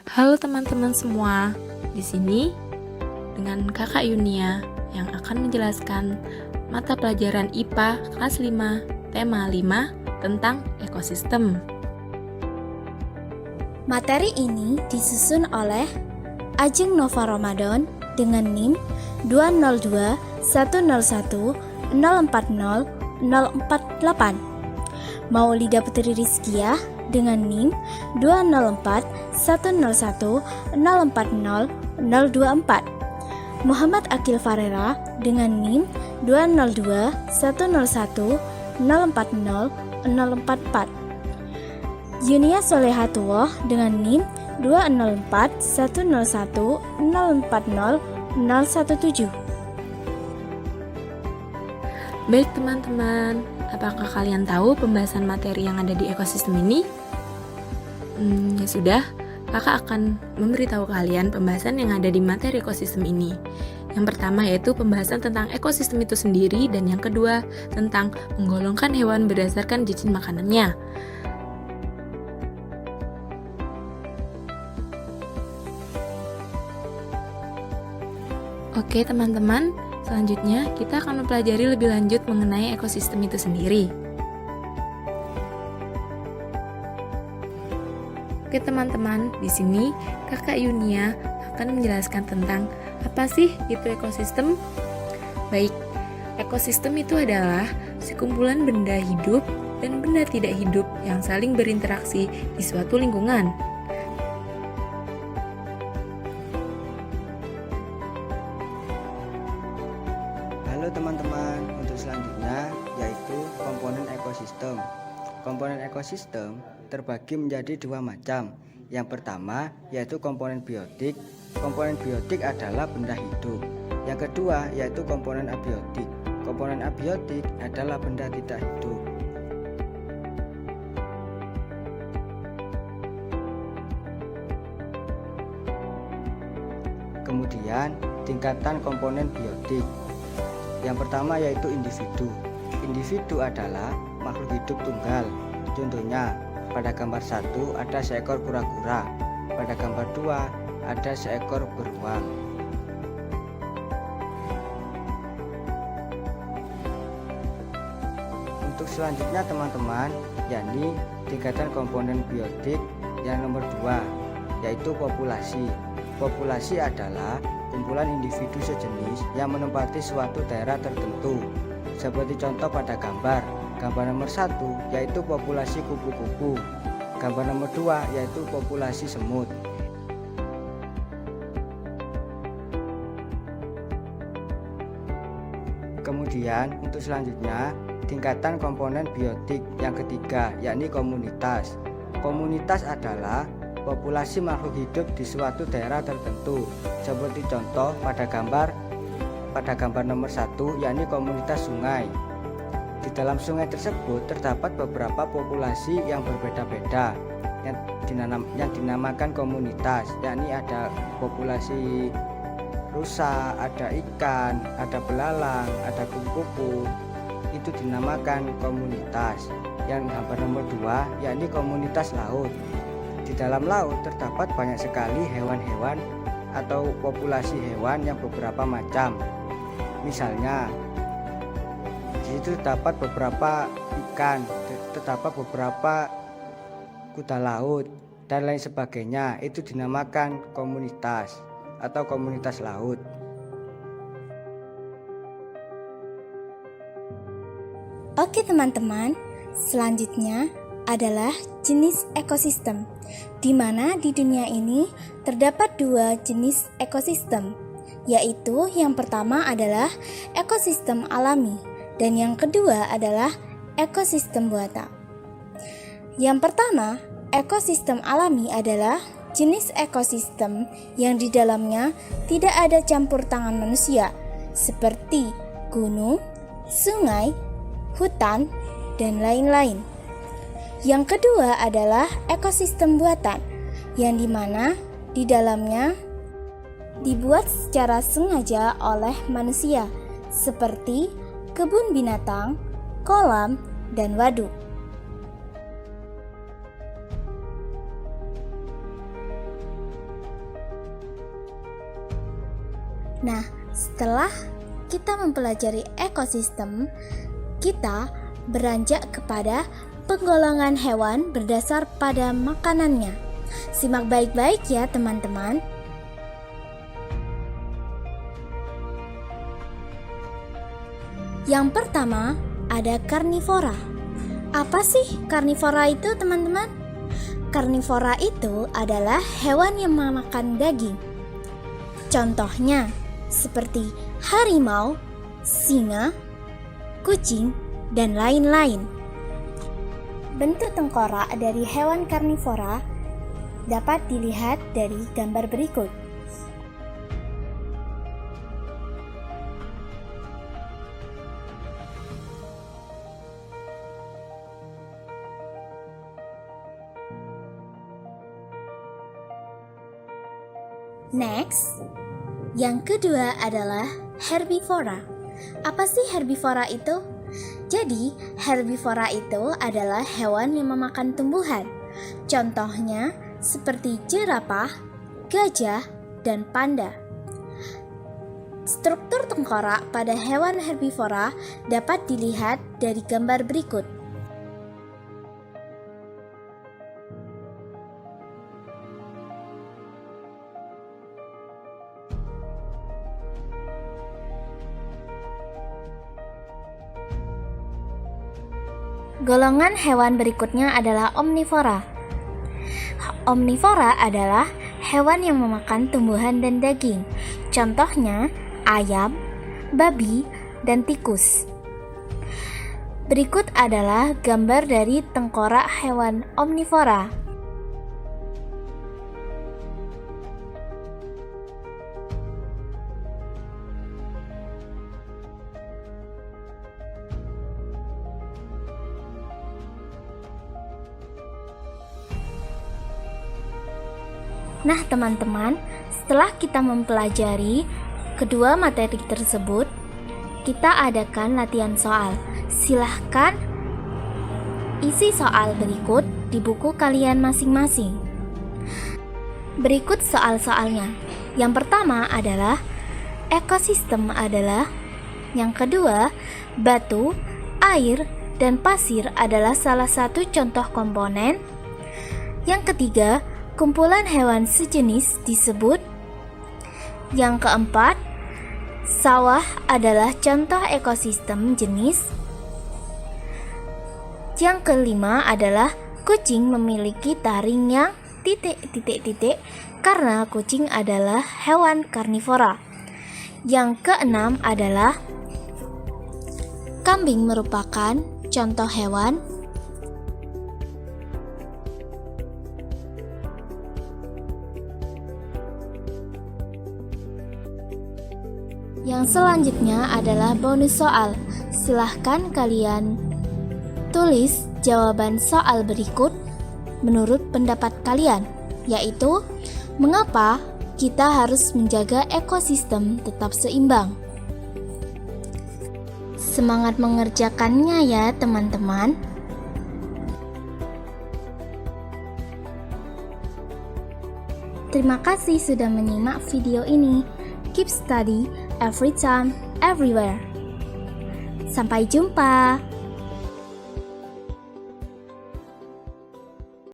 Halo teman-teman semua, di sini dengan Kakak Yunia yang akan menjelaskan mata pelajaran IPA kelas 5, tema 5 tentang ekosistem. Materi ini disusun oleh Ajeng Nova Ramadan dengan NIM 202 101 040 048. Maulida Putri Rizkiah dengan NIM 204 101 040 024. Muhammad Akil Farera dengan NIM 202 101 040 044. Yunia Solehatullah dengan NIM 204 101 040 017. Baik teman-teman, apakah kalian tahu pembahasan materi yang ada di ekosistem ini? Ya sudah, kakak akan memberitahu kalian pembahasan yang ada di materi ekosistem ini. Yang pertama yaitu pembahasan tentang ekosistem itu sendiri, dan yang kedua tentang menggolongkan hewan berdasarkan jenis makanannya. Oke teman-teman, selanjutnya kita akan mempelajari lebih lanjut mengenai ekosistem itu sendiri. Oke teman-teman, di sini Kakak Yunia akan menjelaskan tentang apa sih itu ekosistem. Baik, ekosistem itu adalah sekumpulan benda hidup dan benda tidak hidup yang saling berinteraksi di suatu lingkungan. Halo teman-teman, untuk selanjutnya yaitu komponen ekosistem. Komponen ekosistem terbagi menjadi dua macam. Yang pertama yaitu komponen biotik. Komponen biotik adalah benda hidup. Yang kedua yaitu komponen abiotik. Komponen abiotik adalah benda tidak hidup. Kemudian tingkatan komponen biotik. Yang pertama yaitu individu. Individu adalah makhluk hidup tunggal. Contohnya, pada gambar 1 ada seekor kura-kura, pada gambar 2 ada seekor beruang. Untuk selanjutnya teman-teman, yakni tingkatan komponen biotik yang nomor 2, yaitu populasi. Populasi adalah kumpulan individu sejenis yang menempati suatu daerah tertentu. Seperti contoh pada gambar nomor 1 yaitu populasi kupu-kupu. Gambar nomor 2 yaitu populasi semut. Kemudian untuk selanjutnya tingkatan komponen biotik yang ketiga, yakni komunitas. Komunitas adalah populasi makhluk hidup di suatu daerah tertentu. Seperti contoh pada gambar nomor 1 yakni komunitas sungai. Di dalam sungai tersebut terdapat beberapa populasi yang berbeda-beda yang dinamakan komunitas, yakni ada populasi rusa, ada ikan, ada belalang, ada kupu-kupu. Itu dinamakan komunitas. Yang gambar nomor 2 yakni komunitas laut. Di dalam laut terdapat banyak sekali hewan-hewan atau populasi hewan yang beberapa macam. Misalnya, di situ terdapat beberapa ikan, terdapat beberapa kuda laut, dan lain sebagainya. Itu dinamakan komunitas atau komunitas laut. Oke teman-teman, selanjutnya adalah jenis ekosistem, di mana di dunia ini terdapat dua jenis ekosistem, yaitu yang pertama adalah ekosistem alami dan yang kedua adalah ekosistem buatan. Yang pertama, ekosistem alami adalah jenis ekosistem yang di dalamnya tidak ada campur tangan manusia, seperti gunung, sungai, hutan, dan lain-lain. Yang kedua adalah ekosistem buatan, yang dimana di dalamnya dibuat secara sengaja oleh manusia, seperti kebun binatang, kolam, dan waduk. Nah, setelah kita mempelajari ekosistem, kita beranjak kepada penggolongan hewan berdasar pada makanannya. Simak baik-baik ya teman-teman. Yang pertama ada karnivora. Apa sih karnivora itu teman-teman? Karnivora itu adalah hewan yang memakan daging. Contohnya seperti harimau, singa, kucing, dan lain-lain. Bentuk tengkorak dari hewan karnivora dapat dilihat dari gambar berikut. Next, yang kedua adalah herbivora. Apa sih herbivora itu? Jadi, herbivora itu adalah hewan yang memakan tumbuhan. Contohnya seperti jerapah, gajah, dan panda. Struktur tengkorak pada hewan herbivora dapat dilihat dari gambar berikut. Golongan hewan berikutnya adalah omnivora. Omnivora adalah hewan yang memakan tumbuhan dan daging. Contohnya ayam, babi, dan tikus. Berikut adalah gambar dari tengkorak hewan omnivora. Nah teman-teman, setelah kita mempelajari kedua materi tersebut, kita adakan latihan soal. Silahkan isi soal berikut di buku kalian masing-masing. Berikut soal-soalnya. Yang pertama adalah ekosistem adalah. Yang kedua, batu, air, dan pasir adalah salah satu contoh komponen. Yang ketiga, kumpulan hewan sejenis disebut. Yang keempat, sawah adalah contoh ekosistem jenis. Yang kelima adalah kucing memiliki taring yang ... karena kucing adalah hewan karnivora. Yang keenam adalah kambing merupakan contoh hewan. Yang selanjutnya adalah bonus soal. Silahkan kalian tulis jawaban soal berikut menurut pendapat kalian, yaitu mengapa kita harus menjaga ekosistem tetap seimbang. Semangat mengerjakannya ya teman-teman. Terima kasih sudah menyimak video ini. Keep study every time, everywhere. Sampai jumpa.